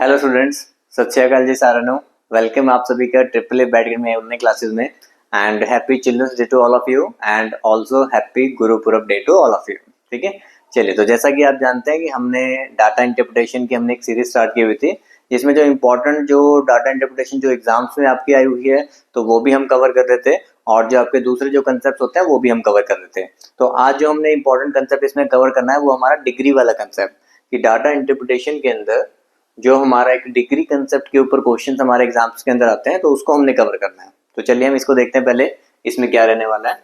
Hello students, सत श्री अकाल जी सारण हो। वेलकम आप सभी का ट्रिपल ए बैठ में उन्हें क्लासेस में and happy children's day to all of you and also happy Gurpurab day to all of you. ठीक है, चलिए तो जैसा कि आप जानते हैं कि हमने डाटा इंटरप्रिटेशन की हमने एक सीरीज स्टार्ट की हुई थी जिसमें जो इम्पोर्टेंट जो डाटा इंटरप्रिटेशन जो एग्जाम्स में आपकी आई हुई है तो वो भी हम कवर कर रहे थे और जो आपके दूसरे जो कंसेप्ट होते हैं वो भी हम कवर कर रहे थे। तो आज जो हमने इंपॉर्टेंट कंसेप्ट इसमें कवर करना है वो हमारा डिग्री वाला कंसेप्ट कि डाटा इंटरप्रिटेशन के अंदर जो हमारा एक डिग्री कंसेप्ट के ऊपर क्वेश्चन हमारे एग्जाम्स के अंदर आते हैं तो उसको हमने कवर करना है। तो चलिए हम इसको देखते हैं पहले इसमें क्या रहने वाला है।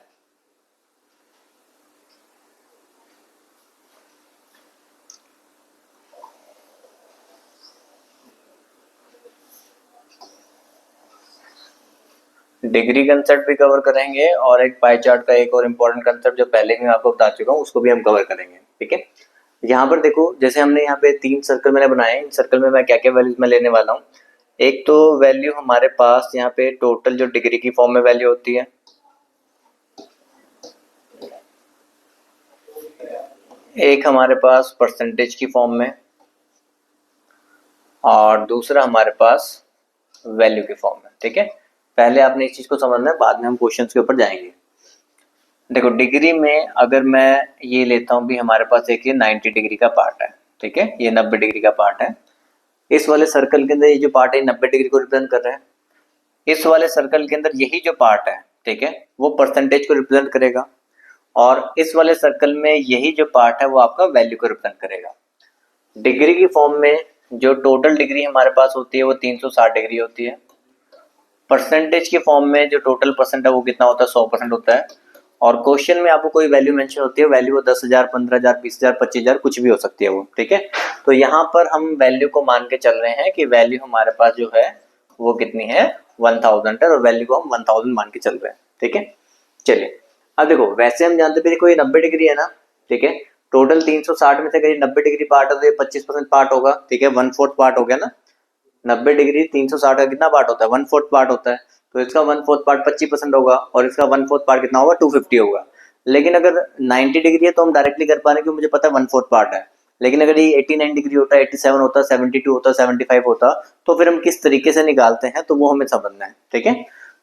डिग्री कंसेप्ट भी कवर करेंगे और एक पाई चार्ट का एक और इम्पोर्टेंट कंसेप्ट जो पहले भी मैं आपको बता चुका हूँ उसको भी हम कवर करेंगे। ठीक है, यहाँ पर देखो जैसे हमने यहाँ पे 3 सर्कल मैंने बनाए हैं, इन सर्कल में मैं क्या क्या वैल्यूज में लेने वाला हूँ। एक तो वैल्यू हमारे पास यहाँ पे टोटल जो डिग्री की फॉर्म में वैल्यू होती है, एक हमारे पास परसेंटेज की फॉर्म में और दूसरा हमारे पास वैल्यू की फॉर्म में। ठीक है, पहले आपने इस चीज को समझना है, बाद में हम क्वेश्चंस के ऊपर जाएंगे। देखो डिग्री में अगर मैं ये लेता हूँ भी हमारे पास एक ये 90 डिग्री का पार्ट है। ठीक है, ये 90 डिग्री का पार्ट है। इस वाले सर्कल के अंदर ये जो पार्ट है 90 डिग्री को रिप्रेजेंट कर रहा है। इस वाले सर्कल के अंदर यही जो पार्ट है, ठीक है, वो परसेंटेज को रिप्रेजेंट करेगा और इस वाले सर्कल में यही जो पार्ट है वो आपका वैल्यू को रिप्रेजेंट करेगा। डिग्री की फॉर्म में जो टोटल डिग्री हमारे पास होती है वो 360 डिग्री होती है। परसेंटेज की फॉर्म में जो टोटल परसेंट है वो कितना होता है, 100% होता है। और क्वेश्चन में आपको कोई वैल्यू मेंशन होती है, वैल्यू वो 10,000, 15,000, 20,000, 25,000 कुछ भी हो सकती है वो। ठीक है, तो यहाँ पर हम वैल्यू को मान के चल रहे हैं कि वैल्यू हमारे पास जो है वो कितनी है, 1000 है और वैल्यू को हम 1000 मान के चल रहे हैं। ठीक है, चलिए अब देखो वैसे हम जानते हैं देखो ये 90 डिग्री है ना। ठीक है, टोटल 360 में से अगर 90 डिग्री पार्ट है तो ये 25% पार्ट होगा। ठीक है, 1/4 पार्ट हो गया ना। 90 डिग्री 360 का कितना पार्ट होता है, 1/4 पार्ट होता है। तो इसका 1/4 पार्ट 25% होगा और इसका 1/4 पार्ट कितना होगा, 250 होगा। लेकिन अगर 90 डिग्री है तो हम डायरेक्टली कर पा रहे हैं क्योंकि मुझे पता है 1/4 पार्ट है। लेकिन अगर ये 89 डिग्री होता, 87 होता, 72 होता, 75 होता तो फिर हम किस तरीके से निकालते हैं तो वो हमें समझना है। ठीक है,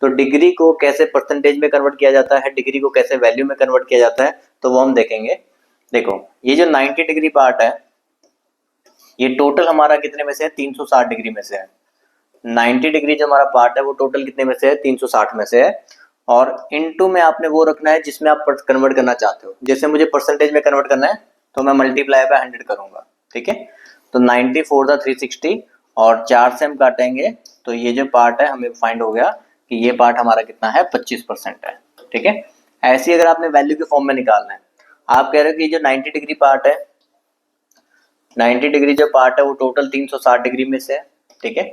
तो डिग्री को कैसे परसेंटेज में कन्वर्ट किया जाता है, डिग्री को कैसे वैल्यू में कन्वर्ट किया जाता है तो वो हम देखेंगे। देखो ये जो 90 डिग्री पार्ट है ये टोटल हमारा कितने में से है, 360 डिग्री में से है। 90 डिग्री जो हमारा पार्ट है वो टोटल कितने में से है, 360 में से है। और इनटू में आपने वो रखना है जिसमें आप कन्वर्ट करना चाहते हो। जैसे मुझे परसेंटेज में कन्वर्ट करना है तो मैं मल्टीप्लाई बाय 100 करूंगा। ठीक है, तो 90 4 द 360 और 4 से हम काटेंगे तो ये जो पार्ट है हमें फाइंड हो गया कि ये पार्ट हमारा कितना है, 25% है। ठीक है, ऐसी अगर आपने वैल्यू के फॉर्म में निकालना है, आप कह रहे हो कि जो 90 डिग्री पार्ट है, 90 डिग्री जो पार्ट है वो टोटल 360 डिग्री में से है। ठीक है,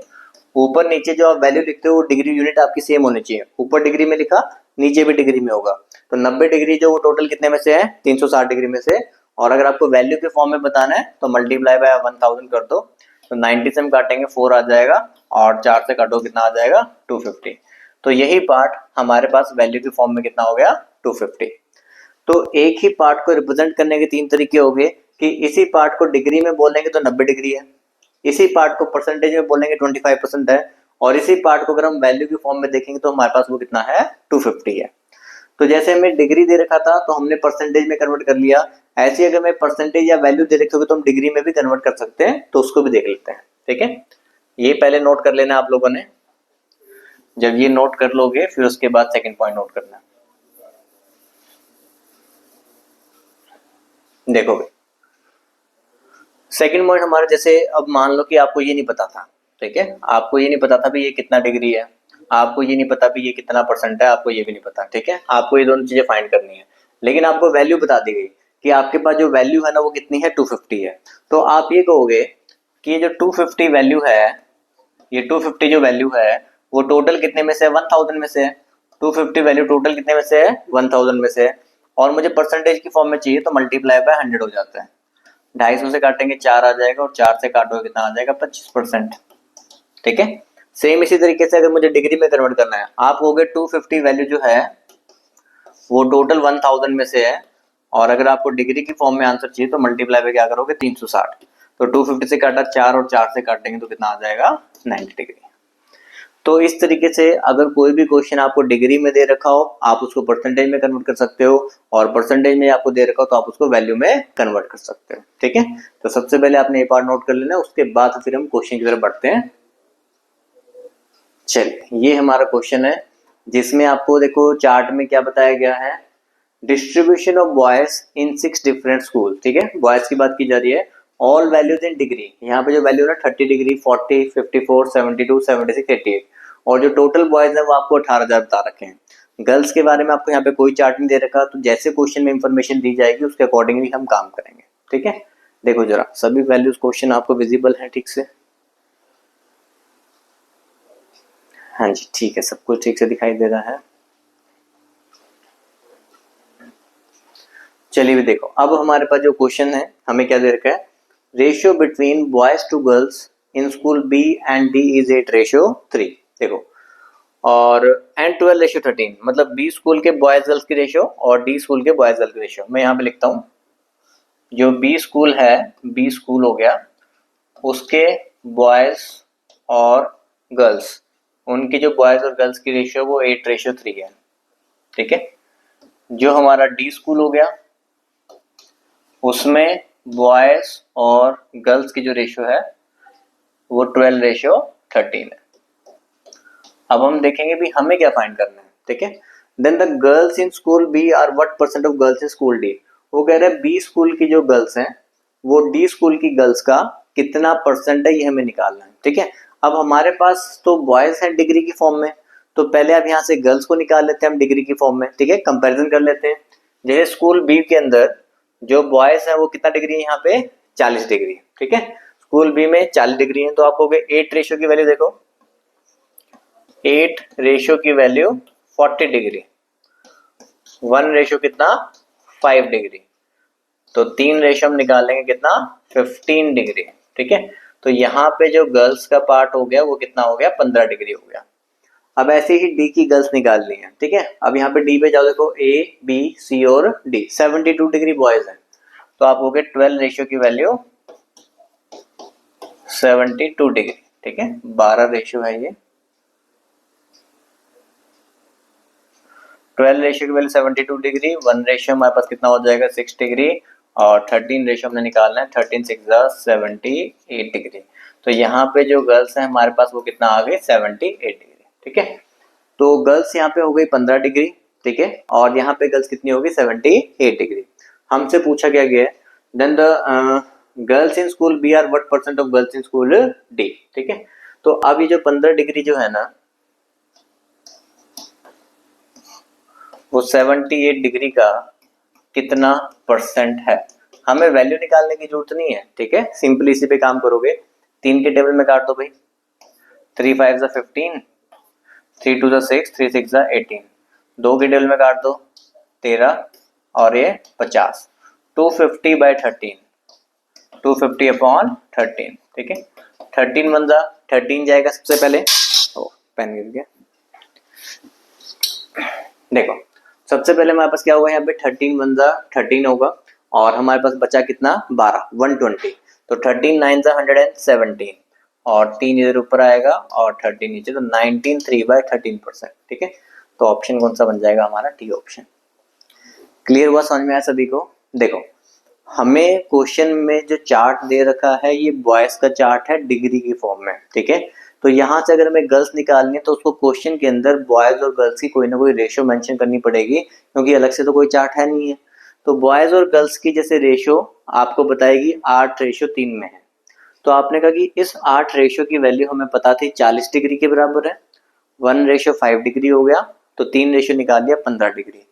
ऊपर नीचे जो आप वैल्यू लिखते हो वो डिग्री यूनिट आपकी सेम होनी चाहिए। ऊपर डिग्री में लिखा, नीचे भी डिग्री में होगा। तो 90 डिग्री जो वो टोटल कितने में से है, 360 डिग्री में से। और अगर आपको वैल्यू के फॉर्म में बताना है तो मल्टीप्लाई बाय 1000 कर दो। तो 90 से हम काटेंगे 4 आ जाएगा और 4 से काटो कितना आ जाएगा, 250। तो यही पार्ट हमारे पास वैल्यू के फॉर्म में कितना हो गया, 250। तो एक ही पार्ट को रिप्रेजेंट करने के 3 तरीके हो गए कि इसी पार्ट को डिग्री में बोलेंगे तो 90 डिग्री है, इसी पार्ट को परसेंटेज में बोलेंगे 25% है और इसी पार्ट को अगर हम वैल्यू की फॉर्म में देखेंगे तो हमारे पास वो कितना है, 250 है। तो जैसे हमें डिग्री दे रखा था तो हमने परसेंटेज में कन्वर्ट कर लिया। ऐसे अगर मैं परसेंटेज या वैल्यू दे रखी होगी तो हम डिग्री में भी कन्वर्ट कर सकते हैं, तो उसको भी देख लेते हैं। ठीक है, ये पहले नोट कर लेना आप लोगों ने। जब ये नोट कर लोगे फिर उसके बाद सेकेंड पॉइंट नोट करना। देखो भाई सेकेंड पॉइंट हमारे, जैसे अब मान लो कि आपको ये नहीं पता था। ठीक है, आपको ये नहीं पता था भी ये कितना डिग्री है, आपको ये नहीं पता भी ये कितना परसेंट है, आपको ये भी नहीं पता। ठीक है, आपको ये दोनों चीजें फाइंड करनी है। लेकिन आपको वैल्यू बता दी गई कि आपके पास जो वैल्यू है ना वो कितनी है, 250 है। तो आप ये कहोगे कि ये जो 250 वैल्यू है, ये 250 जो वैल्यू है वो टोटल कितने में से है, 1000 में से है। 250 वैल्यू टोटल कितने में से है, 1000 में से है। और मुझे परसेंटेज की फॉर्म में चाहिए तो मल्टीप्लाई बाय 100 हो जाता है। 250 से काटेंगे 4 आ जाएगा और 4 से काटोगे कितना आ जाएगा, 25%। ठीक है, सेम इसी तरीके से अगर मुझे डिग्री में कन्वर्ट करना है, आप कहोगे 250 वैल्यू जो है वो टोटल 1000 में से है और अगर आपको डिग्री की फॉर्म में आंसर चाहिए तो मल्टीप्लाई पे क्या करोगे, 360। तो 250 से काटा 4 और 4 से काटेंगे तो कितना आ जाएगा 90 डिग्री। तो इस तरीके से अगर कोई भी क्वेश्चन आपको डिग्री में दे रखा हो आप उसको परसेंटेज में कन्वर्ट कर सकते हो, और परसेंटेज में आपको दे रखा हो तो आप उसको वैल्यू में कन्वर्ट कर सकते हो। ठीक है, तो सबसे पहले आपने ये पार्ट नोट कर लेना, उसके बाद फिर हम क्वेश्चन की तरफ बढ़ते हैं। चलिए, ये हमारा क्वेश्चन है जिसमें आपको देखो चार्ट में क्या बताया गया है, distribution of boys in 6 different school. ठीक है, बॉयज की बात की जा रही है, ऑल वैल्यूज इन डिग्री। यहाँ पे जो वैल्यू है 30 डिग्री, 40, 54, 72, 76, 88, और जो टोटल बॉयज है वो आपको 18,000 बता रखे हैं। गर्ल्स के बारे में आपको यहाँ पे कोई चार्ट नहीं दे रखा, तो जैसे क्वेश्चन में इंफॉर्मेशन दी जाएगी उसके अकॉर्डिंगली हम काम करेंगे। ठीक है, देखो जरा सभी वैल्यूज क्वेश्चन आपको विजिबल है ठीक से? हाँ जी, ठीक है, सब कुछ ठीक से दिखाई दे रहा है। चलिए देखो, अब हमारे पास जो क्वेश्चन है हमें क्या दे रखा है, ratio between boys to girls in school B and D is 8:3। देखो, और एंड 12:13, मतलब बी स्कूल के बॉयज गर्ल्स की रेशियो और डी स्कूल के बॉयज गर्ल्स की रेशियो। मैं यहाँ पे लिखता हूँ, जो बी स्कूल है, बी स्कूल हो गया, उसके बॉयज और गर्ल्स, उनकी जो बॉयज और गर्ल्स की रेशियो वो 8:3 है। ठीक है, जो हमारा डी स्कूल हो गया उसमें बॉयज और गर्ल्स की जो रेशियो है वो 12:13 है। अब हम देखेंगे भी हमें क्या फाइंड करना है। ठीक है, then the girls in school B are what percent of girls in school D. वो कह रहे हैं बी स्कूल की जो गर्ल्स हैं वो डी स्कूल की गर्ल्स का कितना परसेंट है, ये हमें निकालना है। ठीक है, अब हमारे पास तो बॉयज हैं डिग्री की फॉर्म में, तो पहले अब यहाँ से गर्ल्स को निकाल लेते हैं हम डिग्री की फॉर्म में। ठीक है, कंपेरिजन कर लेते हैं। जैसे स्कूल बी के अंदर जो बॉयज है वो कितना डिग्री है, यहाँ पे 40 डिग्री। ठीक है, स्कूल बी में 40 डिग्री है, तो आप हो गए 8 रेशियो की वैल्यू देखो, 8 रेशियो की वैल्यू 40 डिग्री, 1 रेशियो कितना 5 डिग्री, तो 3 रेशियो हम निकालेंगे कितना 15 डिग्री। ठीक है, तो यहाँ पे जो गर्ल्स का पार्ट हो गया वो कितना हो गया 15 डिग्री हो गया। अब ऐसे ही डी की गर्ल्स निकालनी है। ठीक है, अब यहाँ पे डी पे जाओ, देखो ए बी सी और डी 72 डिग्री बॉयज है, तो आप हो गए 12 रेशियो की वैल्यू 72 डिग्री। ठीक है, 12 रेशियो है ये, 12 रेशियो की वैल्यू 72 डिग्री, 1 रेशियो हमारे पास कितना हो जाएगा 6 डिग्री, और 13 रेशियो हमने निकालना है, 13 6 78 डिग्री। तो यहाँ पे जो गर्ल्स हैं हमारे पास वो कितना आ गए 78 डिग्री। ठीक है, तो गर्ल्स यहाँ पे हो गई 15 डिग्री। ठीक है, और यहाँ पे गर्ल्स कितनी होगी 78 डिग्री। हमसे पूछा क्या गया है, then the girls in school B are what percent of girls in school D. ठीक है, तो अब ये जो 15 डिग्री जो है ना वो 78 डिग्री का कितना परसेंट है, हमें वैल्यू निकालने की जरूरत नहीं है। ठीक है, सिंपली इसी पे काम करोगे, 3 के टेबल में काट दो भाई, 3 5 15, 3 2 6, 3 6 18, 2 के टेबल में काट दो 13 और ये 50, 250/13, 250/13। ठीक है, 13 जाएगा सबसे पहले, पेन गिर गया। देखो सबसे पहले हमारे पास क्या होगा, यहाँ पे 13 होगा, और हमारे पास बचा कितना 12, 120, तो 13 9 117, और 3 इधर ऊपर आएगा और 13 नीचे, तो 19 3/13%। ठीक है, तो ऑप्शन कौन सा बन जाएगा हमारा, टी ऑप्शन। क्लियर हुआ, समझ में आया सभी को? देखो हमें क्वेश्चन में जो चार्ट दे रखा है ये बॉयज का चार्ट है डिग्री की फॉर्म में। ठीक है, तो यहाँ से अगर हमें गर्ल्स निकालनी है तो उसको क्वेश्चन के अंदर बॉयज और गर्ल्स की कोई ना कोई रेशियो मेंशन करनी पड़ेगी, क्योंकि अलग से तो कोई चार्ट है नहीं है। तो बॉयज और गर्ल्स की जैसे रेशियो आपको बताएगी 8:3 में है, तो आपने कहा कि इस 8 रेशियो की वैल्यू हमें पता थी 40 डिग्री के बराबर है, 1:5 डिग्री हो गया, तो 3 रेशियो निकाल दिया 15 डिग्री।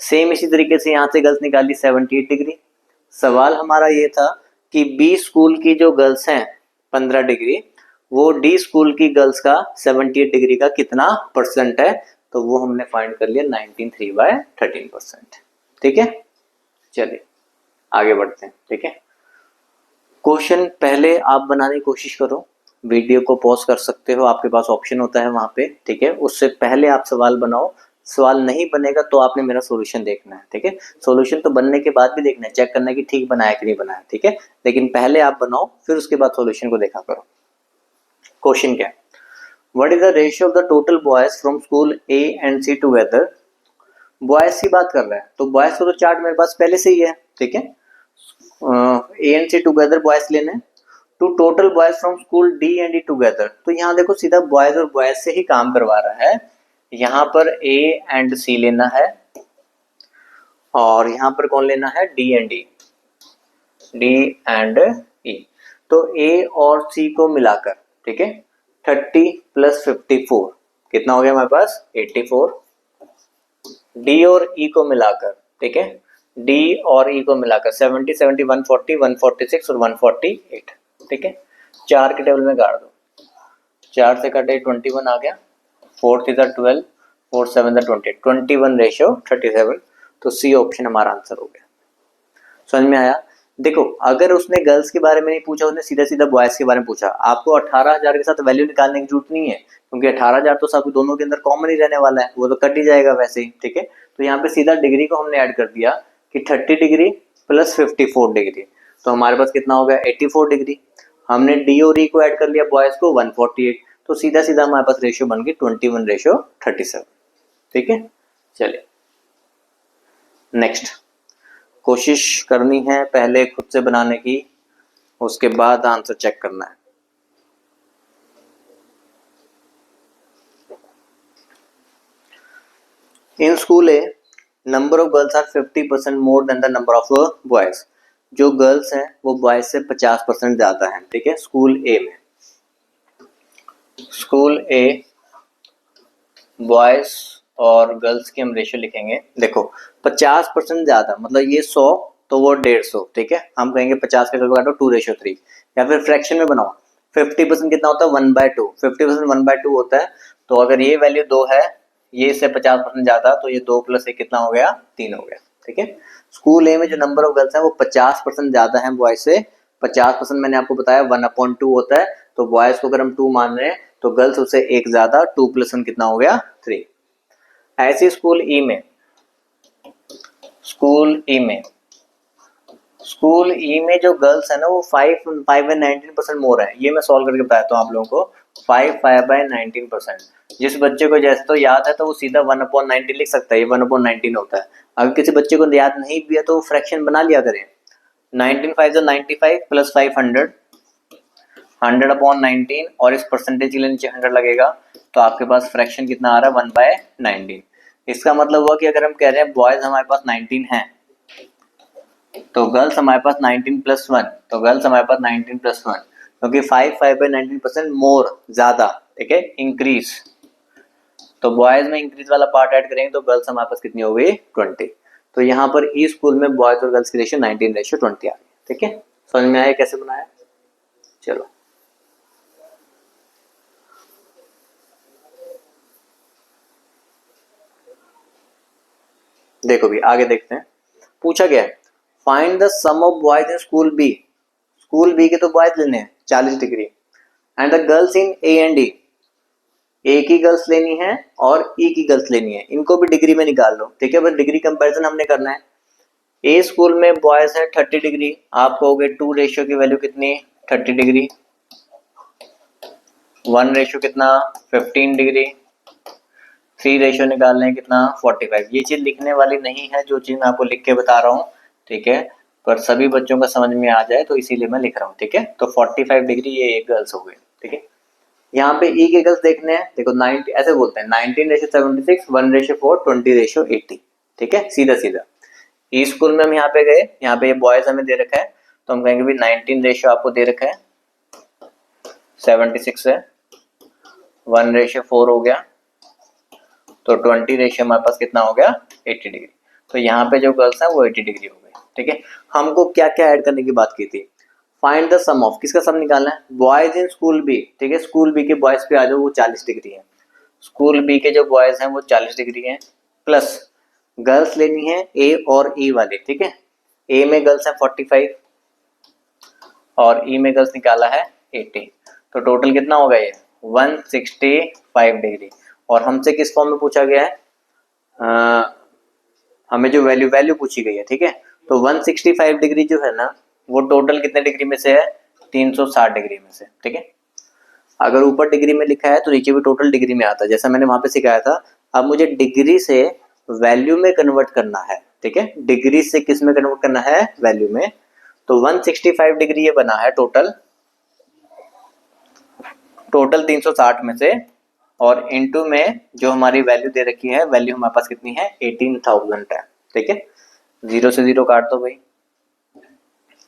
सेम इसी तरीके से यहाँ से गर्ल्स निकाल ली 78 डिग्री। सवाल हमारा ये था कि बी स्कूल की जो गर्ल्स हैं 15 डिग्री, वो डी स्कूल की गर्ल्स का 78 डिग्री का कितना परसेंट है, तो वो हमने फाइंड कर लिया 19 3/13%। ठीक है, चलिए आगे बढ़ते हैं। ठीक है, क्वेश्चन पहले आप बनाने की कोशिश करो, वीडियो को पॉज कर सकते हो, आपके पास ऑप्शन होता है वहां पे। ठीक है, उससे पहले आप सवाल बनाओ, सवाल नहीं बनेगा तो आपने मेरा सॉल्यूशन देखना है, ठीक है। सॉल्यूशन तो बनने के बाद भी देखना है, चेक करना है कि ठीक बनाया कि नहीं बनाया, ठीक है। लेकिन पहले आप बनाओ, फिर उसके बाद सॉल्यूशन को देखा करो। क्वेश्चन क्या है, what is the ratio of the total boys from school A and C together. Boys की बात कर रहा है, तो बॉयज का तो चार्ट मेरे पास पहले से ही है, ठीक है। A and C together boys लेने, to total boys from school D and D together. तो यहाँ देखो सीधा बॉयज और बॉयज से ही काम करवा रहा है। यहाँ पर ए एंड सी लेना है और यहाँ पर कौन लेना है, D and D, D and E. तो ए और सी को मिलाकर, ठीक है, 30 प्लस 54 कितना हो गया हमारे पास 84। डी और ई को मिलाकर, ठीक है, डी और ई को मिलाकर 70 70 140 146 और 148, ठीक है। 4 के टेबल में गाड़ दो, 4 से कटे 21 आ गया, 4 थ्री 12, 4 7 20, 21 रेशियो 37। तो सी ऑप्शन हमारा आंसर हो गया। समझ में आया। देखो अगर उसने गर्ल्स के बारे में नहीं पूछा, उसने सीधा सीधा बॉयज के बारे में पूछा, आपको 18,000 के साथ वैल्यू निकालने की जरूरत नहीं है, क्योंकि 18,000 तो सब दोनों के अंदर कॉमन ही रहने वाला है, वो तो कट ही जाएगा वैसे ही, ठीक है। तो यहाँ पे सीधा डिग्री को हमने ऐड कर दिया कि 30 डिग्री प्लस 54 डिग्री, तो हमारे पास कितना हो गया 84 डिग्री। हमने डी और ई को ऐड कर लिया बॉयज को 148, तो सीधा सीधा हमारे पास रेशियो बन गई 21 रेशियो 37, ठीक है। चलिए नेक्स्ट, कोशिश करनी है पहले खुद से बनाने की, उसके बाद आंसर चेक करना है। In school A number of girls are 50% more than the number of boys. जो गर्ल्स हैं वो बॉयज से 50% ज्यादा हैं, ठीक है। स्कूल ए में, स्कूल ए बॉयज और गर्ल्स की हम रेशियो लिखेंगे। देखो 50% ज्यादा मतलब ये 100 तो वो 150, ठीक है। हम कहेंगे 50 का काटो 2:3, या फिर फ्रैक्शन में बनाओ 50% कितना होता है 1/2, 50% 1/2 होता है। तो अगर ये वैल्यू 2 है, ये से 50% ज्यादा, तो ये 2 + 1 कितना हो गया 3 हो गया, ठीक है। स्कूल ए में जो नंबर ऑफ गर्ल्स है वो 50% ज्यादा है बॉयज से। 50% मैंने आपको बताया 1/2 होता है, तो बॉयज को अगर हम 2 मान रहे हैं तो गर्ल्स उससे 1 ज्यादा, 2 + 1 कितना हो गया 3। ऐसे स्कूल ई में, स्कूल ई में, स्कूल ई में जो गर्ल्स है ना वो 5 एंड 19% मोर है। ये मैं सॉल्व करके बताता हूँ आप लोगों को। 5/19%। जिस बच्चे को जैसे तो याद है तो वो सीधा 1/19 लिख सकता है, ये 1/19 होता है। अगर किसी बच्चे को याद नहीं भी है तो फ्रैक्शन बना लिया करें। 19 5 95 प्लस 500, 100/19, और इस परसेंटेज के लिए नीचे 100 लगेगा, तो आपके पास फ्रैक्शन कितना आ रहा है 1/19। इसका मतलब हुआ कि अगर हम कह रहे हैं बॉयज हमारे पास 19 हैं, तो गर्ल्स हमारे पास 19 + 1, तो गर्ल्स हमारे पास 19 + 1, क्योंकि 5/19% मोर ज्यादा, ठीक है, इंक्रीज। तो बॉयज में इंक्रीज वाला पार्ट ऐड करेंगे तो गर्ल्स हमारे पास कितनी हो गई 20। तो यहाँ पर ई स्कूल में बॉयज और गर्ल्स की रेशियो 19:20 आ गई, ठीक है। समझ में आया कैसे बनाया। चलो देखो भी आगे देखते हैं। पूछा गया है find the sum of boys in school B. School B के तो बॉयज लेने हैं 40 degree, and the girls in A and D. A की गर्ल्स लेनी है और ई की गर्ल्स लेनी है, इनको भी डिग्री में निकाल लो, ठीक है। बस डिग्री कंपैरिजन हमने करना है। ए स्कूल में बॉयज है 30 डिग्री, आप कहोगे 2 रेशियो की वैल्यू कितनी 30 डिग्री, 1 रेशियो कितना 15 डिग्री, 3 रेशियो निकालने कितना 45। ये चीज लिखने वाली नहीं है, जो चीज मैं आपको लिख के बता रहा हूँ, ठीक है, पर सभी बच्चों का समझ में आ जाए तो इसीलिए मैं लिख रहा हूँ, ठीक है। तो 45 डिग्री ये एक गर्ल्स हो गए, ठीक है। यहाँ पे ई के गर्ल्स देखने हैं, देखो 90 ऐसे बोलते हैं 19:76, 1:4, 20:80, ठीक है, सीधा सीधा। ई स्कूल में हम यहाँ पे गए, यहाँ पे ये बॉयज हमें दे रखा है, तो हम कहेंगे भी 19 रेशियो आपको दे रखा है, 76 है, 1:4 हो गया, तो 20 रेशियो हमारे पास कितना हो गया 80 डिग्री। तो यहाँ पे जो गर्ल्स हैं वो 80 डिग्री हो गई, ठीक है। हमको क्या क्या ऐड करने की बात की थी, फाइंड द सम ऑफ, किसका सम निकालना है बॉयज इन स्कूल बी, ठीक है। स्कूल बी के बॉयज पे आ जाओ, वो 40 डिग्री है। स्कूल बी के जो बॉयज हैं वो 40 डिग्री हैं, प्लस गर्ल्स लेनी है ए और ई वाली, ठीक है। ए में गर्ल्स है 45 और ई में गर्ल्स निकाला है 80, तो टोटल कितना होगा ये 165 डिग्री। और हमसे किस फॉर्म में पूछा गया है हमें जो वैल्यू पूछी गई है, ठीक है, तो 165 डिग्री जो है ना वो टोटल कितने डिग्री में से है, 360 डिग्री में से, ठीक है। अगर ऊपर डिग्री में लिखा है तो नीचे भी टोटल डिग्री में आता है, जैसा मैंने वहां पे सिखाया था। अब मुझे डिग्री से वैल्यू में कन्वर्ट करना है, ठीक है, डिग्री से किस में कन्वर्ट करना है, वैल्यू में। तो 165 डिग्री ये बना है टोटल 360 में से, और इनटू में जो हमारी वैल्यू दे रखी है, वैल्यू हमारे पास कितनी है, 18,000 है, ठीक है। 0 से 0 काट दो भाई,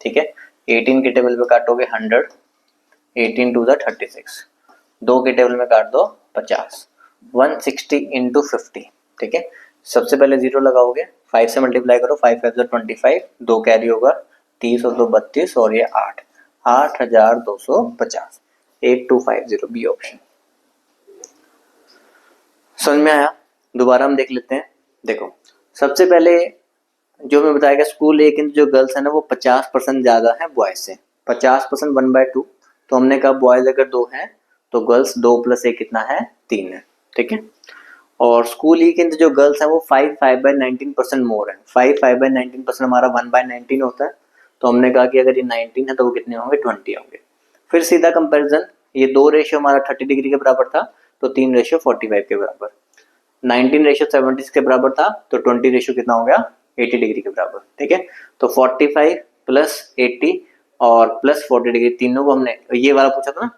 ठीक है। 18 के टेबल पे काटोगे 100, 18 टू द 36, 2 के टेबल में काट दो 50, 160 इंटू 50, ठीक है। सबसे पहले 0 लगाओगे, 5 से मल्टीप्लाई करो, 5 5 25, 2 कैरी होगा, 30 और 2 32, और ये 8,250, 8250 बी ऑप्शन। समझ में आया? दोबारा हम देख लेते हैं। देखो, सबसे पहले जो मैं बताया स्कूल एक जो गर्ल्स है ना वो 50% ज्यादा है बॉयज से, 50% 1/2, तो हमने कहा बॉयज अगर 2 हैं तो गर्ल्स 2 + 1 कितना है, 3 है, ठीक है। और स्कूल ही के जो गर्ल्स है वो 5/19% मोर है, 5/19% हमारा 1/19 होता है, तो हमने कहा कि अगर ये 19 है तो वो कितने होंगे, 20 होंगे। फिर सीधा कंपैरिजन, ये 2 रेशियो हमारा 30 डिग्री के बराबर था, तो 3 रेशियो 45 के बराबर, 19 रेशियो 76 के बराबर था, तो 20 रेशियो कितना हो गया, 80 डिग्री के बराबर, ठीक है। तो 45 + 80 और +40 डिग्री, तीनों को हमने ये वाला पूछा था ना।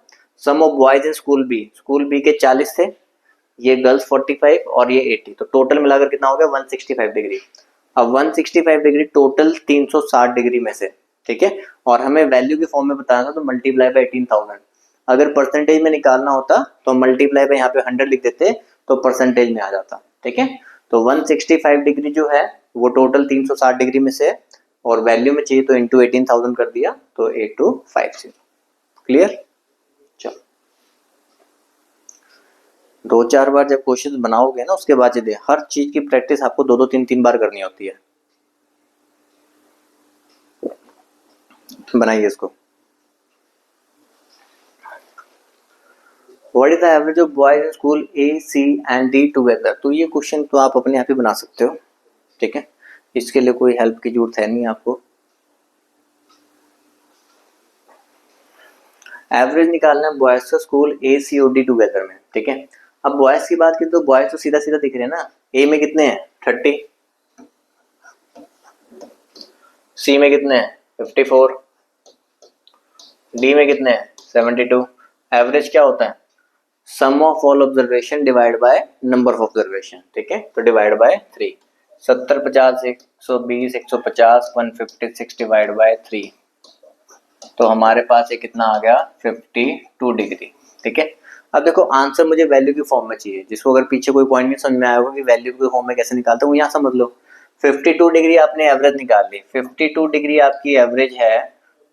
Sum of boys in school B के 40 थे, ये गर्ल्स 45 और ये 80, तो टोटल मिलाकर कितना हो गया, 165 डिग्री। अब 165 डिग्री टोटल 360 डिग्री में से, ठीक है, और हमें वैल्यू के फॉर्म में बताना था, तो मल्टीप्लाई बाय 18,000। अगर परसेंटेज में निकालना होता तो मल्टीप्लाई बाय यहाँ पे 100 लिख देते, तो परसेंटेज में आ जाता, ठीक है। तो 165 डिग्री जो है वो टोटल 360 डिग्री में से है, और वैल्यू में चाहिए तो इंटू 18,000 कर दिया, तो 8250। क्लियर? चलो, 2-4 बार जब क्वेश्चन बनाओगे ना उसके बाद दे, हर चीज की प्रैक्टिस आपको 2-2 3-3 बार करनी होती है। बनाइए इसको। What is the average of boys in school A C and D together, तो ये क्वेश्चन तो आप अपने आप ही बना सकते हो, ठीक है, इसके लिए कोई हेल्प की जरूरत है नहीं आपको। एवरेज निकालना है बॉयज का स्कूल ए सी और डी टुगेदर में, ठीक है। अब बॉयज की बात की तो बॉयज तो सीधा सीधा दिख रहे हैं ना, ए में कितने हैं 30, सी में कितने हैं 54, डी में कितने हैं 72। एवरेज क्या होता है, sum of all observation divide by number of observation, ठीक है, तो डिवाइड बाय 3, 70 50 120 150 156 डिवाइड बाय 3, तो हमारे पास ये कितना आ गया 52 डिग्री, ठीक है। अब देखो आंसर मुझे वैल्यू की फॉर्म में चाहिए, जिसको अगर पीछे कोई पॉइंट नहीं समझ में आया होगा कि वैल्यू की फॉर्म में कैसे निकालते हैं, वो यहाँ समझ लो। 52 डिग्री आपने एवरेज निकाल ली, 52 डिग्री आपकी एवरेज है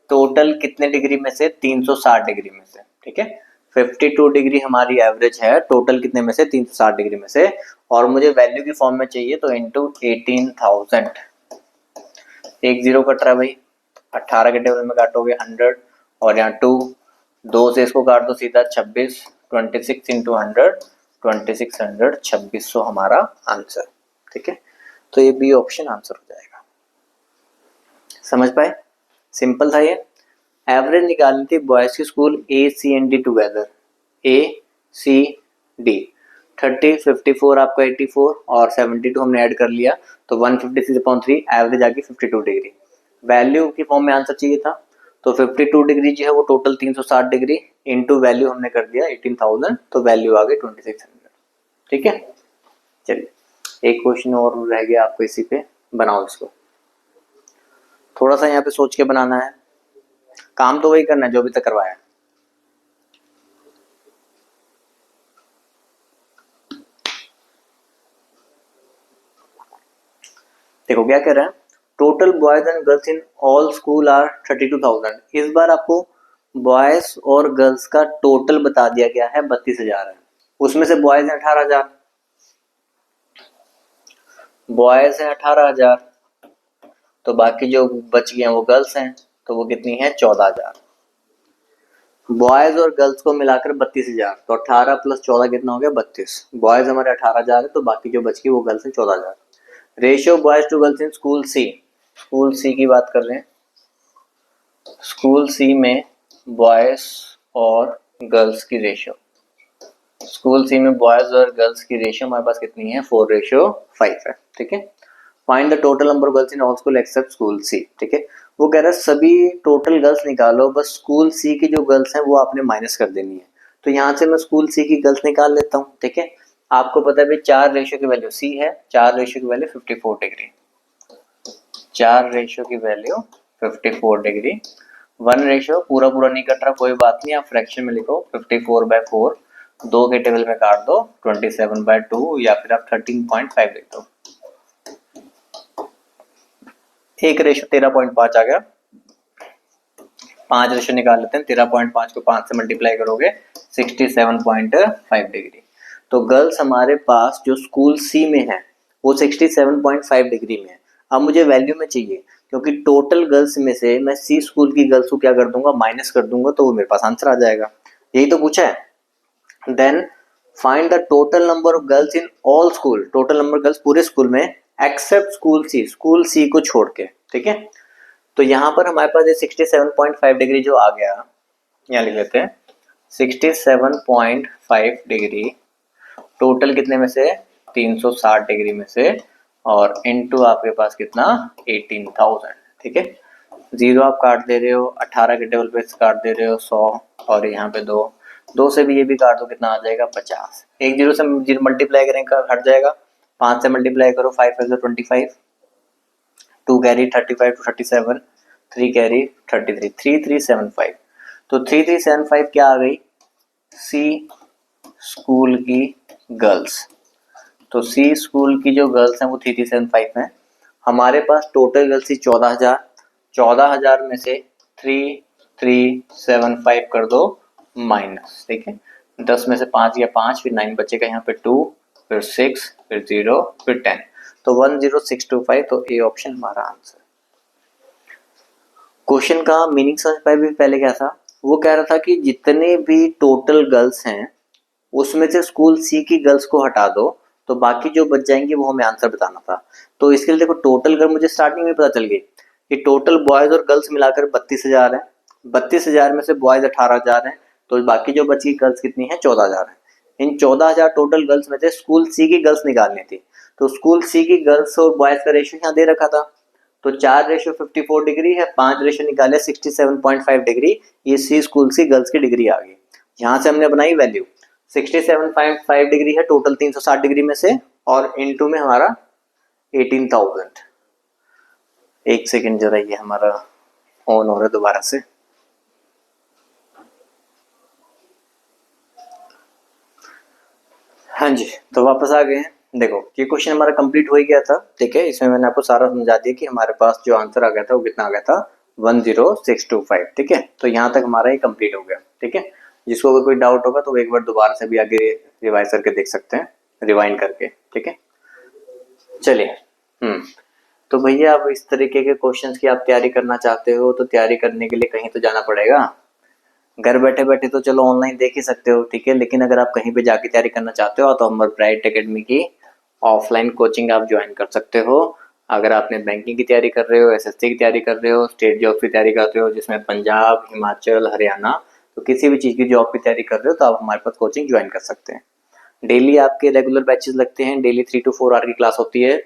टोटल कितने डिग्री में से, 360 डिग्री में से, ठीक है। 52 डिग्री हमारी एवरेज है टोटल कितने में से, 360 डिग्री में से, और मुझे वैल्यू की फॉर्म में चाहिए, तो इंटू 18,000, एक जीरो कट रहा है भाई, 18 के टेबल में काटोगे 100, और यहाँ 2 से इसको काट दो सीधा 26, 26 इंटू 100, 2600, 2600 हमारा आंसर, ठीक है। तो ये बी ऑप्शन आंसर हो जाएगा। समझ पाए? सिंपल था ये। एवरेज निकालनी थी बॉयज की school A C and D together, A C D, 30 54 आपका 84 और 72 हमने ऐड कर लिया, तो 156/3 एवरेज आ गई 52 डिग्री। वैल्यू की फॉर्म में आंसर चाहिए था, तो 52 डिग्री जो है वो टोटल 360 डिग्री इंटू वैल्यू हमने कर दिया 18,000, तो वैल्यू आ गई 2600, ठीक है। चलिए एक क्वेश्चन और रह गया आपको इसी पे, बनाओ इसको। थोड़ा सा यहाँ पे सोच के बनाना है, काम तो वही करना है जो अभी तक करवाया है। देखो क्या कह रहा है, total boys and girls in all school are 32,000। इस बार आपको बॉयज और गर्ल्स का टोटल बता दिया गया है 32,000 है, उसमें से बॉयज है 18,000, बॉयज है 18,000, तो बाकी जो बच गए हैं वो गर्ल्स हैं, तो वो कितनी है 14,000। बॉयज और गर्ल्स को मिलाकर 32,000, तो 18 प्लस 14 कितना हो गया 32। बॉयज हमारे 18,000 है, तो बाकी जो बच गई वो गर्ल्स है 14,000। Ratio boys to girls in school C, school C की बात कर रहे हैं। स्कूल सी में बॉयज और गर्ल्स की रेशियो, स्कूल सी में बॉयज और गर्ल्स की रेशियो हमारे पास कितनी है 4:5 है, ठीक है। Find the total number girls in all school except school C, ठीक है। वो कह रहा है सभी टोटल गर्ल्स निकालो, बस स्कूल सी की जो गर्ल्स हैं वो आपने माइनस कर देनी है। तो यहाँ से मैं स्कूल सी की गर्ल्स निकाल लेता हूँ, ठीक है। आपको पता है भाई 4 रेशियो की वैल्यू सी है, 4 रेशियो की वैल्यू 54 डिग्री, 4 रेशियो की वैल्यू 54 डिग्री। 1 रेशियो पूरा पूरा नहीं कट रहा, कोई बात नहीं, आप फ्रैक्शन में लिखो 54/4, 2 के टेबल में काट दो 27/2, या फिर आप 13.5 लिख दो। 1 रेशियो 13.5 आ गया। 5 रेशियो निकाल लेते हैं, 13.5 को 5 से मल्टीप्लाई करोगे 67.5 डिग्री। तो गर्ल्स हमारे पास जो स्कूल सी में है वो 67.5 डिग्री में है। अब मुझे वैल्यू में चाहिए, क्योंकि टोटल गर्ल्स में से मैं सी स्कूल की गर्ल्स को क्या कर दूंगा माइनस कर दूंगा, तो वो मेरे पास आंसर आ जाएगा। यही तो पूछा है। Then find the total number of girls in all school, total number girls पूरे स्कूल में except school C, school C को छोड़ के, ठीक है। तो यहाँ पर हमारे पास ये 67.5 डिग्री जो आ गया, यहाँ लिख लेते हैं 67.5 डिग्री टोटल कितने में से 360 डिग्री में से, और इनटू आपके पास कितना 18,000, ठीक है। 0 आप काट दे रहे हो, 18 के टेबल पे काट दे रहे हो 100, और यहाँ पे 2 से भी ये भी काट दो, कितना आ जाएगा 50। 1 0 से 0 मल्टीप्लाई करेंगे हट जाएगा, 5 से मल्टीप्लाई करो 5 5 25, 2 कैरी 35 to 37, 3 कैरी 33, 3375। तो 3375 क्या आ गई सी स्कूल की गर्ल्स। तो सी स्कूल की जो गर्ल्स हैं वो 3375 हैं। हमारे पास टोटल गर्ल्स थी 14,000, 14,000 में से 3375 कर दो माइनस, ठीक है। 10 में से 5 या 5, फिर 9 बचेगा यहाँ पे 2, फिर 6, फिर 0, फिर 10, तो 10625, तो ए ऑप्शन हमारा आंसर। क्वेश्चन का मीनिंग समझ पाए भी पहले क्या था, वो कह रहा था कि जितने भी टोटल गर्ल्स हैं उसमें से स्कूल सी की गर्ल्स को हटा दो, तो बाकी जो बच जाएंगे वो हमें आंसर बताना था। तो इसके लिए देखो टोटल गर्ल मुझे स्टार्टिंग में पता चल गई कि टोटल बॉयज और गर्ल्स मिलाकर 32,000 है, 32,000 में से बॉयज 18,000 है, तो बाकी जो बची गर्ल्स कितनी है 14,000 है। इन 14,000 टोटल गर्ल्स में से स्कूल सी की गर्ल्स निकालनी थी, तो स्कूल सी की गर्ल्स और बॉयज का रेशियो यहाँ दे रखा था, तो 4 रेशियो 54 डिग्री है, 5 रेशियो निकाले 67.5 डिग्री, ये सी स्कूल सी गर्ल्स की डिग्री आ गई। यहाँ से हमने बनाई वैल्यू 67.5 डिग्री है टोटल 360 डिग्री में से, और इनटू में हमारा 18,000। एक सेकेंड जरा, ये हमारा ऑन हो रहा है दोबारा से। हाँ जी, तो वापस आ गए हैं। देखो ये क्वेश्चन हमारा कंप्लीट हो ही गया था, ठीक है। इसमें मैंने आपको सारा समझा दिया कि हमारे पास जो आंसर आ गया था वो कितना आ गया था 10625, ठीक है। तो यहाँ तक हमारा ये कंप्लीट हो गया, ठीक है। जिसको अगर कोई डाउट होगा तो एक बार दोबारा से भी आगे रिवाइज करके देख सकते हैं, रिवाइंड करके, ठीक है। चलिए तो भैया अब इस तरीके के क्वेश्चंस की आप तैयारी करना चाहते हो, तो तैयारी करने के लिए कहीं तो जाना पड़ेगा। घर बैठे बैठे तो चलो ऑनलाइन देख ही सकते हो, ठीक है। लेकिन अगर आप कहीं पे जाके तैयारी करना चाहते हो तो हमारे ब्राइट एकेडमी की ऑफलाइन कोचिंग आप ज्वाइन कर सकते हो। अगर आपने बैंकिंग की तैयारी कर रहे हो, एसएससी की तैयारी कर रहे हो, स्टेट जॉब की तैयारी करते हो जिसमें पंजाब, हिमाचल, हरियाणा, तो किसी भी चीज़ की जॉब की तैयारी कर रहे हो तो आप हमारे पास कोचिंग ज्वाइन कर सकते हैं। डेली आपके रेगुलर बैचेस लगते हैं, डेली 3 to 4 आवर की क्लास होती है,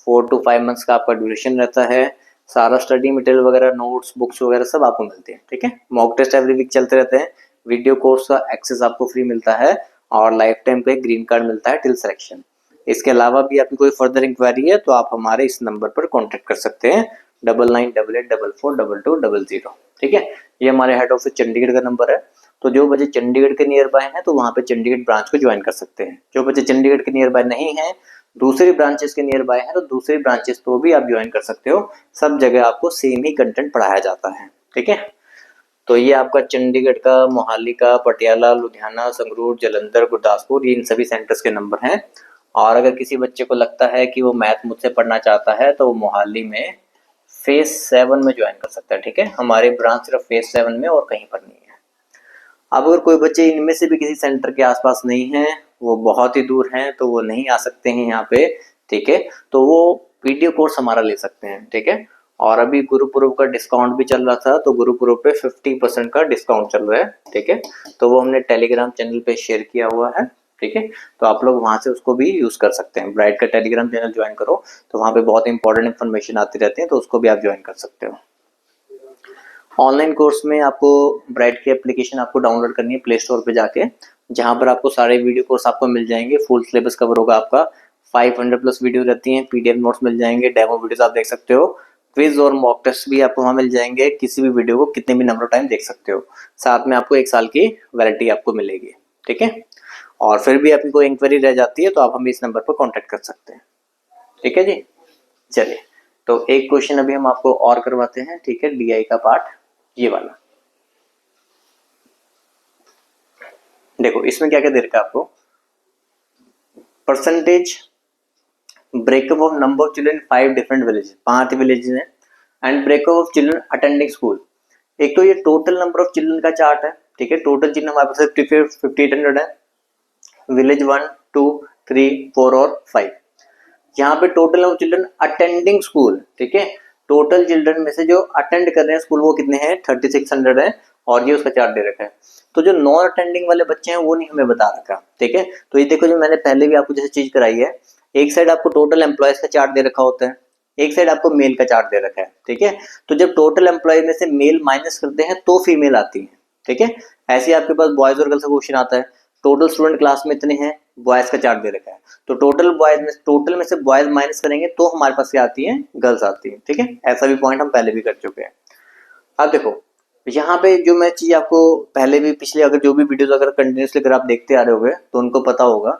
4 to 5 मंथ्स का आपका ड्यूरेशन रहता है। सारा स्टडी मटेरियल वगैरह, नोट्स, बुक्स वगैरह सब आपको मिलते हैं, ठीक है। मॉक टेस्ट एवरी वीक चलते रहते हैं, वीडियो कोर्स का एक्सेस आपको फ्री मिलता है, और लाइफ टाइम का एक ग्रीन कार्ड मिलता है टिल सिलेक्शन। इसके अलावा भी आपकी कोई फर्दर इंक्वायरी है तो आप हमारे इस नंबर पर कॉन्टेक्ट कर सकते हैं 9988442200, ठीक है। ये हमारे हेड ऑफिस चंडीगढ़ का नंबर है। तो जो बच्चे चंडीगढ़ के नियर बाय हैं तो वहाँ पे चंडीगढ़ ब्रांच को ज्वाइन कर सकते हैं। जो बच्चे चंडीगढ़ के नियर बाय नहीं हैं, दूसरी ब्रांचेस के नियर बाय हैं, तो दूसरी ब्रांचेस को भी आप ज्वाइन कर सकते हो। सब जगह आपको सेम ही कंटेंट पढ़ाया जाता है, ठीक है। तो ये आपका चंडीगढ़ का, मोहाली का, पटियाला, लुधियाना, संगरूर, जालंधर, गुरदासपुर, ये इन सभी सेंटर्स के नंबर हैं। और अगर किसी बच्चे को लगता है कि वो मैथ मुझसे पढ़ना चाहता है तो वो मोहाली में फेज 7 में ज्वाइन कर सकता है, ठीक है। हमारी ब्रांच सिर्फ फेज 7 में और कहीं पर नहीं है। अब अगर कोई बच्चे इनमें से भी किसी सेंटर के आसपास नहीं है, वो बहुत ही दूर हैं, तो वो नहीं आ सकते हैं यहाँ पे, ठीक है, तो वो वीडियो कोर्स हमारा ले सकते हैं, ठीक है। और अभी गुरुपुरब का डिस्काउंट भी चल रहा था, तो गुरुपुरब पे 50% का डिस्काउंट चल रहा है, ठीक है। तो वो हमने टेलीग्राम चैनल पे शेयर किया हुआ है, ठीक है। तो आप लोग वहां से उसको भी यूज कर सकते हैं। ब्राइट का टेलीग्राम चैनल ज्वाइन करो, तो वहां पे बहुत इंपॉर्टेंट इन्फॉर्मेशन आती रहती है, तो उसको भी आप ज्वाइन कर सकते हो। ऑनलाइन कोर्स में आपको ब्राइट की एप्लीकेशन आपको डाउनलोड करनी है प्ले स्टोर पे जाके, जहां पर आपको सारे वीडियो कोर्स आपको मिल जाएंगे। फुल सिलेबस कवर होगा आपका, 500 प्लस वीडियो रहती हैं, पीडीएफ नोट्स मिल जाएंगे, डेमो वीडियोस आप देख सकते हो, क्विज और मॉक टेस्ट भी आपको वहां मिल जाएंगे। किसी भी वीडियो को कितने भी नंबर ऑफ टाइम देख सकते हो, साथ में आपको 1 साल की वैलिडिटी आपको मिलेगी, ठीक है। और फिर भी आपकी कोई इंक्वायरी रह जाती है तो आप हमें इस नंबर पर कॉन्टेक्ट कर सकते हैं, ठीक है जी। चलिए, तो एक क्वेश्चन अभी हम आपको और करवाते हैं, ठीक है, डीआई का पार्ट ये वाला। देखो इसमें क्या क्या दे रखा है आपको, percentage breakup of number of children 5 different villages, 5 villages हैं, and breakup of children attending school. एक तो ये टोटल नंबर ऑफ चिल्ड्रन का चार्ट है, ठीक है, टोटल चिल्ड्रन हमारे पास 5800 है, विलेज 1 2 3 4 और 5। यहाँ पे total number of children attending school, ठीक है, टोटल चिल्ड्रन में से जो अटेंड कर रहे हैं स्कूल वो कितने हैं, 3600 है, और ये उसका चार्ट दे रखा है। तो जो नॉन अटेंडिंग वाले बच्चे हैं वो नहीं हमें बता रखा, ठीक है। तो ये देखो, जो मैंने पहले भी आपको जैसे चीज कराई है, एक साइड आपको टोटल एम्प्लॉयज का चार्ट दे रखा होता है, एक साइड आपको मेल का चार्ट दे रखा है, ठीक है। तो जब टोटल एम्प्लॉय में से मेल माइनस करते हैं तो फीमेल आती है, ठीक है। ऐसे आपके पास बॉयज और गर्ल्स का क्वेश्चन आता है, टोटल स्टूडेंट क्लास में इतने हैं, बॉयज का चार्ट दे रखा है, तो टोटल में से बॉयज माइनस करेंगे तो हमारे पास क्या आती है, गर्ल्स आती है, ठीक है। ऐसा भी पॉइंट हम पहले भी कर चुके हैं। अब देखो यहाँ पे जो मैं चीज आपको पहले भी पिछले अगर जो भी वीडियोस अगर कंटिन्यूसली अगर आप देखते आ रहे होगे तो उनको पता होगा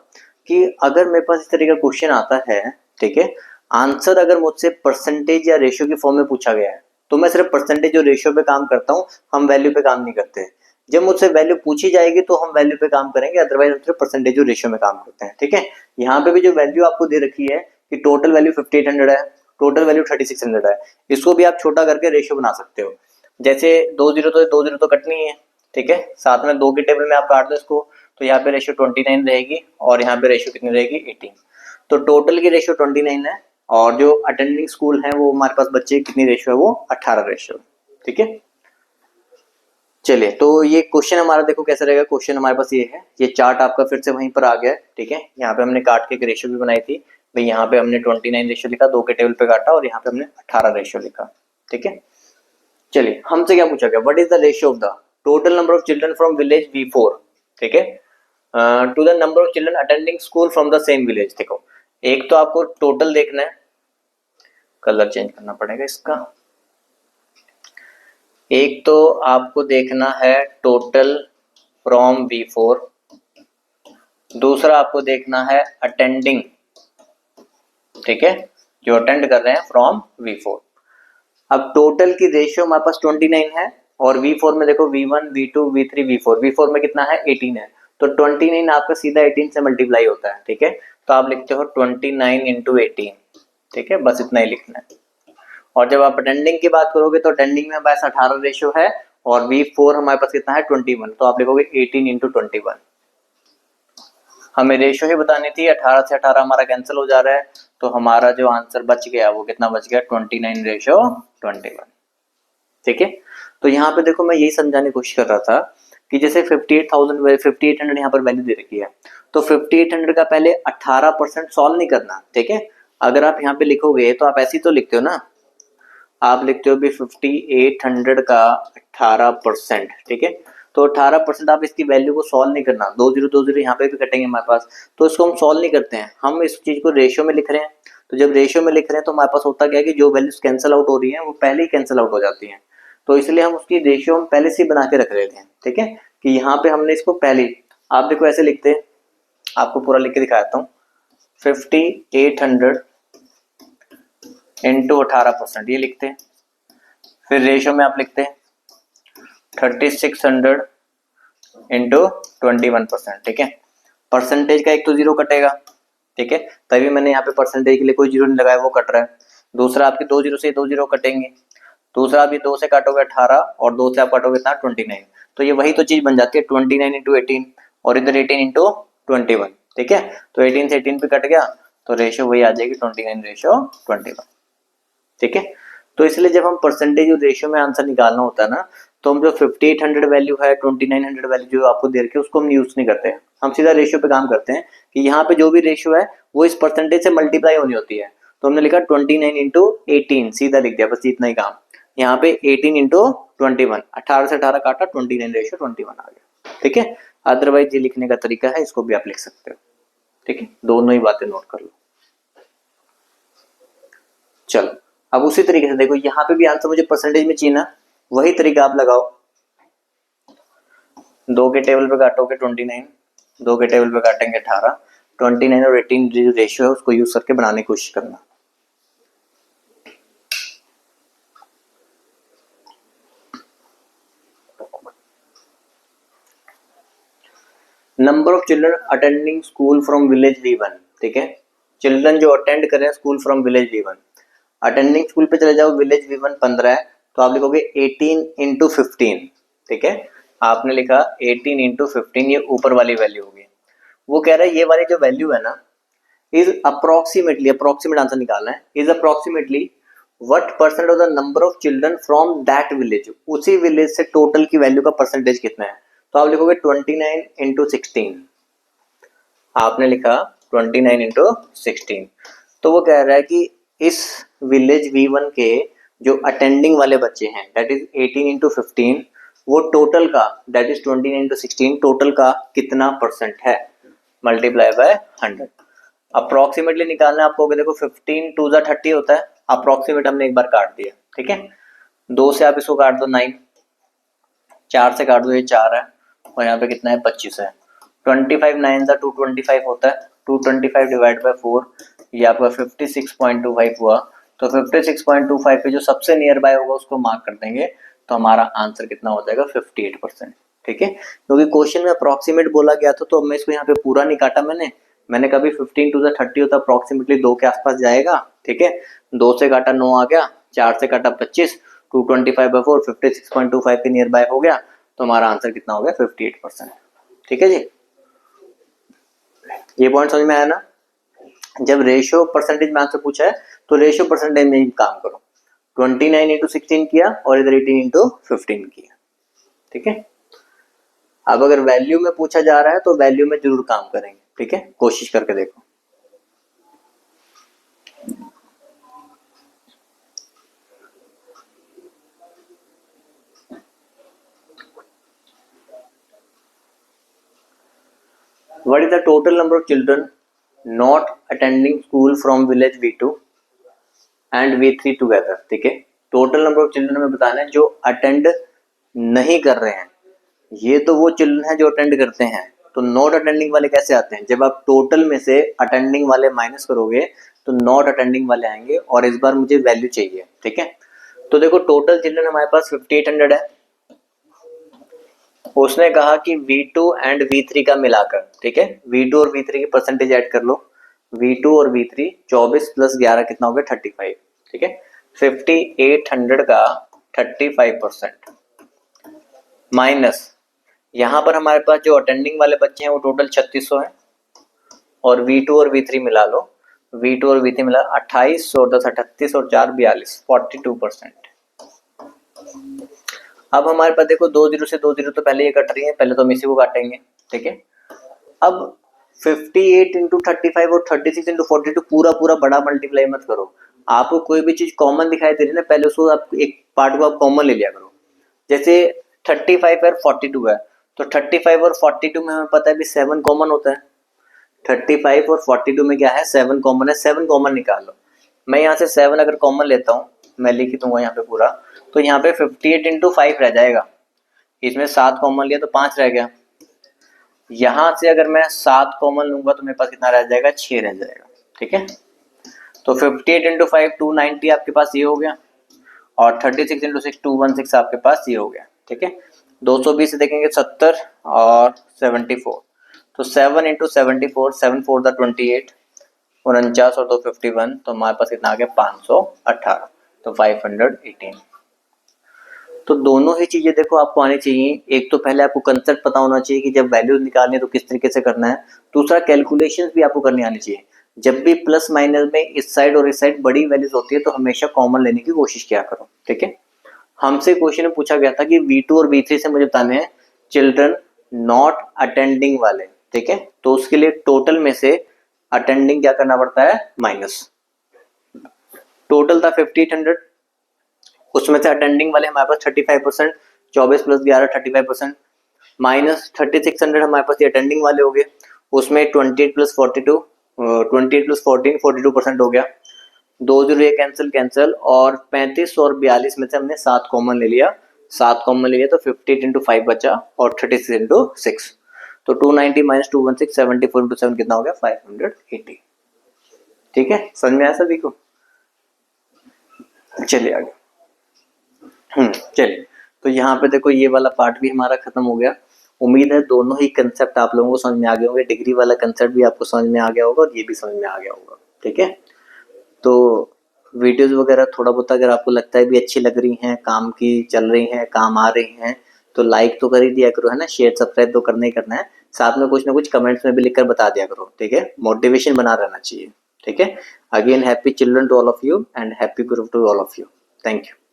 कि अगर मेरे पास इस तरह का क्वेश्चन आता है, ठीक है, आंसर अगर मुझसे परसेंटेज या रेशियो की फॉर्म में पूछा गया है तो मैं सिर्फ परसेंटेज और रेशियो पे काम करता हूँ, हम वैल्यू पे काम नहीं करते। जब मुझसे वैल्यू पूछी जाएगी तो हम वैल्यू पे काम करेंगे, अदरवाइज हम सिर्फ परसेंटेज और रेशियो में काम करते हैं, ठीक है। यहाँ पे भी जो वैल्यू आपको दे रखी है कि टोटल वैल्यू 5800 है, टोटल वैल्यू 3600 है, इसको भी आप छोटा करके रेशियो बना सकते हो। जैसे 2 जीरो तो कटनी है, ठीक है, साथ में 2 के टेबल में आप काट दो इसको, तो यहाँ पे रेशियो 29 रहेगी और यहाँ पे रेशियो कितनी रहेगी, 18। तो टोटल की रेशियो 29 है, और जो अटेंडिंग स्कूल है वो हमारे पास बच्चे कितनी रेशियो है, वो 18 रेशियो, ठीक है। चलिए, तो ये क्वेश्चन हमारा देखो कैसा रहेगा। क्वेश्चन हमारे पास ये है, ये चार्ट आपका फिर से वहीं पर आ गया है, ठीक है। यहाँ पे हमने काट के एक रेशियो भी बनाई थी भाई, यहाँ पे हमने 29 रेशियो लिखा, 2 के टेबल पे काटा, और यहाँ पे हमने 18 रेशियो लिखा, ठीक है। चलिए, हमसे क्या पूछा गया, what is the ratio of the total number of children from village V4, ठीक है, to the number of children attending school from the same village. देखो, एक तो आपको टोटल देखना है, कलर चेंज करना पड़ेगा इसका। एक तो आपको देखना है टोटल फ्रॉम V4, दूसरा आपको देखना है अटेंडिंग, ठीक है, जो अटेंड कर रहे हैं फ्रॉम V4। अब टोटल की रेशियो हमारे पास 29 है, और V4 में देखो V1 V2 V3 V4, V4 में कितना है, 18 है, तो 29 आपका सीधा 18 से मल्टीप्लाई होता है, ठीक है। तो आप लिखते हो 29 इंटू 18, ठीक है, बस इतना ही लिखना है। और जब आप अटेंडिंग की बात करोगे तो अटेंडिंग में हमारे पास 18 रेशियो है, और V4 हमारे पास कितना है, 21, तो आप लिखोगे 18 इंटू 21। हमें रेशियो ही बतानी थी, 18 से 18 हमारा कैंसिल हो जा रहा है, तो हमारा जो आंसर बच गया वो कितना बच गया, 29 रेशियो 21, ठीक है। तो यहाँ पे देखो, मैं यही समझाने की कोशिश कर रहा था कि जैसे 5800 यहाँ पर वैल्यू दे रखी है, तो 5800 का पहले 18% सॉल्व नहीं करना, ठीक है। अगर आप यहाँ पे लिखोगे तो आप ऐसे ही तो लिखते हो ना, आप लिखते हो भी 5800 का 18%, ठीक है। तो 18% आप इसकी वैल्यू को सॉल्व नहीं करना, 2 जीरो यहाँ पे भी कटेंगे हमारे पास, तो इसको हम सॉल्व नहीं करते हैं, हम इस चीज को रेशियो में लिख रहे हैं। तो जब रेशियो में लिख रहे हैं तो हमारे पास होता क्या है कि जो वैल्यूज कैंसिल आउट हो रही है वो पहले ही कैंसिल आउट हो जाती हैं, तो इसलिए हम उसकी रेशियो हम पहले से ही बना के रख रहे थे, ठीक है, कि यहाँ पे हमने इसको पहले, आप देखो ऐसे लिखते हैं, आपको पूरा लिख के दिखाता हूँ, 5800 इंटू 18%, ये लिखते हैं, फिर रेशियो में आप लिखते हैं 3600 इंटू 21%, ठीक है। परसेंटेज का एक तो जीरो कटेगा, ठीक है, तभी मैंने यहाँ पे परसेंटेज के लिए कोई जीरो नहीं लगाया, वो कट रहा है। दूसरा आपके 2 जीरो से 2 जीरो कटेंगे, दूसरा भी 2 से काटोगे 18 और 2 से आप काटोगे कितना 29, तो ये वही तो चीज बन जाती है 29 इंटू 18 और इधर 18 इंटू 21, ठीक है। तो 18 से 18 पे कट गया तो रेशियो वही आ जाएगी 29:21, ठीक है। तो इसलिए जब हम परसेंटेज और रेशियो में आंसर निकालना होता है ना, तो हम जो 5800 वैल्यू है 2900 वैल्यू जो आपको दे रखी है उसको हम यूज नहीं करते, हम सीधा रेशियो पे काम करते हैं कि यहाँ पे जो भी रेशियो है वो इस परसेंटेज से मल्टीप्लाई होनी होती है। तो हमने लिखा 29 इंटू 18, सीधा लिख दिया, बस इतना ही काम। यहाँ पे 18 इंटू 21, 18 से 18 काटा 29:21 आ गया, ठीक है। अदरवाइज ये लिखने का तरीका है, इसको भी आप लिख सकते हो, ठीक है। दोनों ही बातें नोट कर लो। चलो अब उसी तरीके से देखो, यहाँ पे भी आंसर मुझे परसेंटेज में चाहिए ना, वही तरीका आप लगाओ। 2 के टेबल पे काटोगे 29, 2 के टेबल पे काटेंगे 18, 29 और 18 जो रेशियो है उसको यूज करके बनाने की कोशिश करना। Number of children attending school from village V1, ठीक है। चिल्ड्रन जो अटेंड कर रहे हैं school from village V1, attending school पे चले जाओ, विलेज V1 15 है तो आप लिखोगे 18 इंटू 15, ठीक है। आपने लिखा 18 इंटू 15, ये ऊपर वाली वैल्यू होगी। वो कह रहा है ये वाली जो वैल्यू है ना, इज अप्रोक्सीमेटली, अप्रोक्सीमेट आंसर निकालना है, is approximately what percent of the number of children from that village, उसी विलेज से टोटल की वैल्यू का परसेंटेज कितना है। तो आप लिखोगे 29 इंटू 16, आपने लिखा 29 इंटू 16। तो वो कह रहा है कि इस विलेज V1 के जो अटेंडिंग वाले बच्चे हैं दैट इज 18 इंटू 15, वो टोटल का दैट इज 29 इंटू 16, टोटल का कितना परसेंट है, मल्टीप्लाई बाय 100। अप्रोक्सीमेटली निकालना है आपको, देखो 15 2 जा 30 होता है, अप्रोक्सीमेट हमने एक बार काट दिया, ठीक है। 2 से आप इसको काट दो 9, 4 से काट दो ये 4 है और यहाँ पे कितना है 25 है। 25 9 जा 225 होता है, 225 डिवाइड बाय 4, ये आपका 56.25 हुआ। तो 56.25 पे जो सबसे नियर बाय होगा उसको मार्क कर देंगे, तो हमारा आंसर कितना हो जाएगा 58%, ठीक है। क्योंकि क्वेश्चन में अप्रोक्सीमेट बोला गया था तो मैं इसको यहाँ पे पूरा नहीं काटा, मैंने कभी 15 2 30 होता अप्रोक्सीमेटली 2 के आसपास जाएगा, ठीक है। 2 से काटा 9 आ गया, 4 से काटा 25, 225/4 56.25 के नियर बाय हो गया, तो हमारा आंसर कितना हो गया 58%, ठीक है जी। ये पॉइंट समझ में आया ना। जब रेशियो परसेंटेज में आंसर पूछा है तो रेशियो परसेंटेज में ही काम करो, 29 इंटू 16 किया और इधर 18 इंटू 15 किया, ठीक है। अब अगर वैल्यू में पूछा जा रहा है तो वैल्यू में जरूर काम करेंगे, ठीक है, कोशिश करके देखो। What is the total number of children not attending school from village V2 and V3 together, ठीक है। टोटल नंबर ऑफ चिल्ड्रन में बताना है जो अटेंड नहीं कर रहे हैं, ये तो वो चिल्ड्रन है जो अटेंड करते हैं। तो नॉट अटेंडिंग वाले कैसे आते हैं, जब आप टोटल में से अटेंडिंग वाले माइनस करोगे तो नॉट अटेंडिंग वाले आएंगे, और इस बार मुझे वैल्यू चाहिए, ठीक है। तो देखो टोटल चिल्ड्रन हमारे पास 5800 है, उसने कहा कि V2 एंड V3 का मिलाकर, ठीक है, V2 और V3 की परसेंटेज ऐड कर लो, V2 और V3 24 प्लस 11 कितना हो गया 35, ठीक है। 5800 का 35% माइनस, यहाँ पर हमारे पास जो अटेंडिंग वाले बच्चे हैं वो टोटल 3600 है, और V2 और V3 मिला लो, V2 और V3 मिला 28 और 10 38 और 4 42, 42%। अब हमारे पास देखो 2 जीरो से 2 जीरो तो पहले ये कट रही है, पहले तो हम इसी को काटेंगे, ठीक है। अब 58 इंटू 35 और 36 इंटू 42 पूरा पूरा बड़ा मल्टीप्लाई मत करो, आपको कोई भी चीज कॉमन दिखाई दे रही है ना, पहले उसको आप एक पार्ट को आप कॉमन ले लिया करो। जैसे 35 और 42 है, तो 35 और 42 में हमें पता है भी 7 कॉमन होता है, 35 और 42 में क्या है 7 कॉमन है, 7 कॉमन निकाल लो। मैं यहाँ से 7 अगर कॉमन लेता हूँ, मैं लिख दूंगा यहाँ पे पूरा, तो यहाँ पे 58 इंटू 5 रह जाएगा, इसमें 7 कॉमन लिया तो 5 रह गया। यहाँ से अगर मैं 7 कॉमन लूंगा तो मेरे पास कितना रह जाएगा 6 रह जाएगा, ठीक है। तो 58 इंटू 5 290 आपके पास ये हो गया, और 36 इंटू 6 216 आपके पास ये हो गया, ठीक है। 220 से देखेंगे 70 और 74, तो 7 इंटू 74, 7 4 द 28, 49 और 2 51, तो हमारे पास कितना आ गया 518, तो 518, तो दोनों ही चीजें देखो आपको आनी चाहिए। एक तो पहले आपको कंसेप्ट पता होना चाहिए कि जब वैल्यूज निकालनी है तो किस तरीके से करना है। दूसरा कैलकुलेशंस भी आपको करनी आनी चाहिए। जब भी प्लस माइनस में इस साइड और इस साइड बड़ी वैल्यूज होती है तो हमेशा कॉमन लेने की कोशिश किया करो, ठीक है। हमसे क्वेश्चन में पूछा गया था कि V2 और V3 से मुझे बताने हैं चिल्ड्रन नॉट अटेंडिंग वाले, ठीक है। तो उसके लिए टोटल में से अटेंडिंग क्या करना पड़ता है, माइनस। टोटल था 5800, उसमें से अटेंडिंग वाले हमारे पास 35%, 24 प्लस 11 35%, माइनस 3600 हमारे पास ये अटेंडिंग वाले हो गए। उसमें 28 प्लस 42 28 प्लस 14 42% हो गया। 2 0 ये कैंसिल कैंसिल, और 35 और 42 में से हमने 7 कॉमन ले लिया। 7 कॉमन ले लिया तो 58 इंटू 5 बचा और 36 इंटू 6, तो 290 माइनस 216 74 इंटू 7 कितना हो गया, 580। ठीक है, समझ में आया सभी को। चलिए आगे। चलिए, तो यहाँ पे देखो ये वाला पार्ट भी हमारा खत्म हो गया। उम्मीद है दोनों ही कंसेप्ट आप लोगों को समझ में आ गए होंगे। डिग्री वाला कंसेप्ट भी आपको समझ में आ गया होगा और ये भी समझ में आ गया होगा, ठीक है। तो वीडियोस वगैरह थोड़ा बहुत अगर आपको लगता है भी अच्छी लग रही हैं, काम की चल रही हैं, काम आ रही हैं, तो लाइक तो कर ही दिया करो, है ना। शेयर सब्सक्राइब तो करना ही करना है। साथ में कुछ ना कुछ कमेंट्स में भी लिखकर बता दिया करो, ठीक है। मोटिवेशन बना रहना चाहिए, ठीक है। Again happy children to all of you and happy guru to all of you. Thank you.